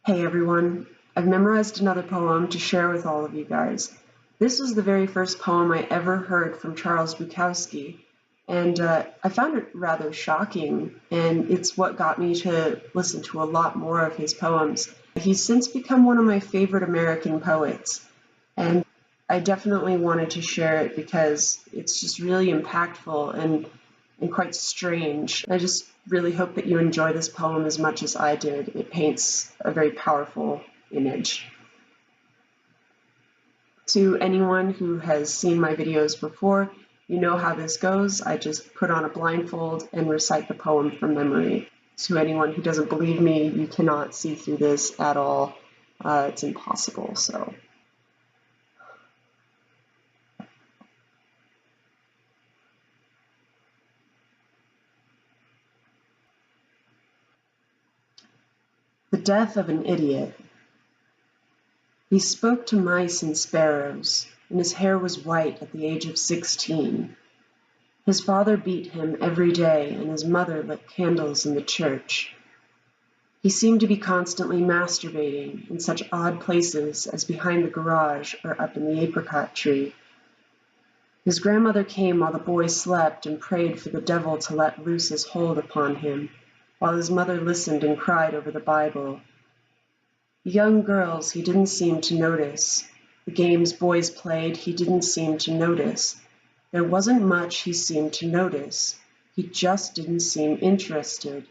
Hey everyone, I've memorized another poem to share with all of you guys. This was the very first poem I ever heard from Charles Bukowski, and I found it rather shocking, and it's what got me to listen to a lot more of his poems. He's since become one of my favorite American poets, and I definitely wanted to share it because it's just really impactful and quite strange. I just really hope that you enjoy this poem as much as I did. It paints a very powerful image. To anyone who has seen my videos before, you know how this goes. I just put on a blindfold and recite the poem from memory. To anyone who doesn't believe me, you cannot see through this at all. It's impossible, so. The death of an idiot. He spoke to mice and sparrows, and his hair was white at the age of 16. His father beat him every day, and his mother lit candles in the church. He seemed to be constantly masturbating in such odd places as behind the garage or up in the apricot tree. His grandmother came while the boy slept and prayed for the devil to let loose his hold upon him, while his mother listened and cried over the Bible. The young girls he didn't seem to notice. The games boys played he didn't seem to notice. There wasn't much he seemed to notice. He just didn't seem interested.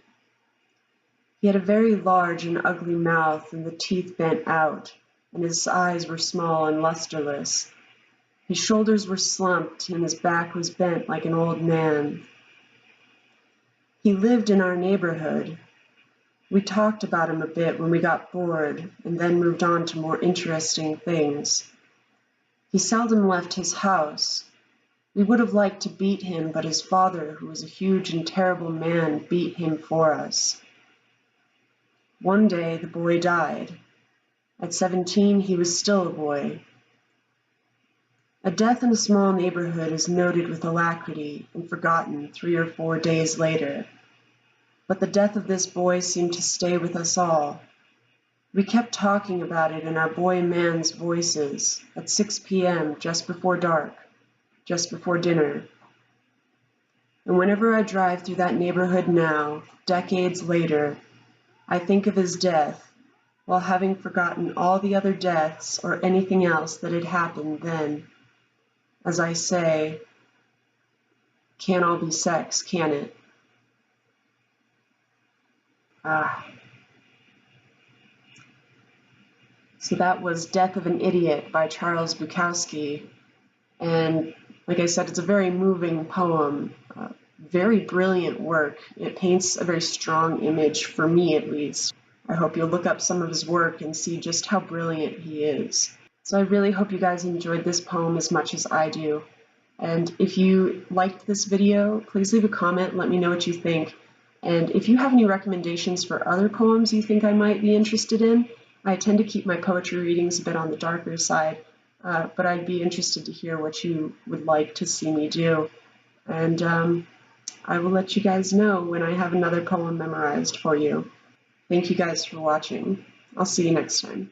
He had a very large and ugly mouth, and the teeth bent out, and his eyes were small and lusterless. His shoulders were slumped, and his back was bent like an old man. He lived in our neighborhood. We talked about him a bit when we got bored, and then moved on to more interesting things. He seldom left his house. We would have liked to beat him, but his father, who was a huge and terrible man, beat him for us. One day the boy died. At 17, he was still a boy. A death in a small neighborhood is noted with alacrity and forgotten 3 or 4 days later. But the death of this boy seemed to stay with us all. We kept talking about it in our boy man's voices at 6 p.m., just before dark, just before dinner. And whenever I drive through that neighborhood now, decades later, I think of his death, while having forgotten all the other deaths or anything else that had happened then. As I say, can't all be sex, can it? So that was Death of an Idiot by Charles Bukowski. And like I said, it's a very moving poem, very brilliant work. It paints a very strong image, for me at least. I hope you'll look up some of his work and see just how brilliant he is. So I really hope you guys enjoyed this poem as much as I do. And if you liked this video, please leave a comment, let me know what you think. And if you have any recommendations for other poems you think I might be interested in, I tend to keep my poetry readings a bit on the darker side, but I'd be interested to hear what you would like to see me do. And I will let you guys know when I have another poem memorized for you. Thank you guys for watching. I'll see you next time.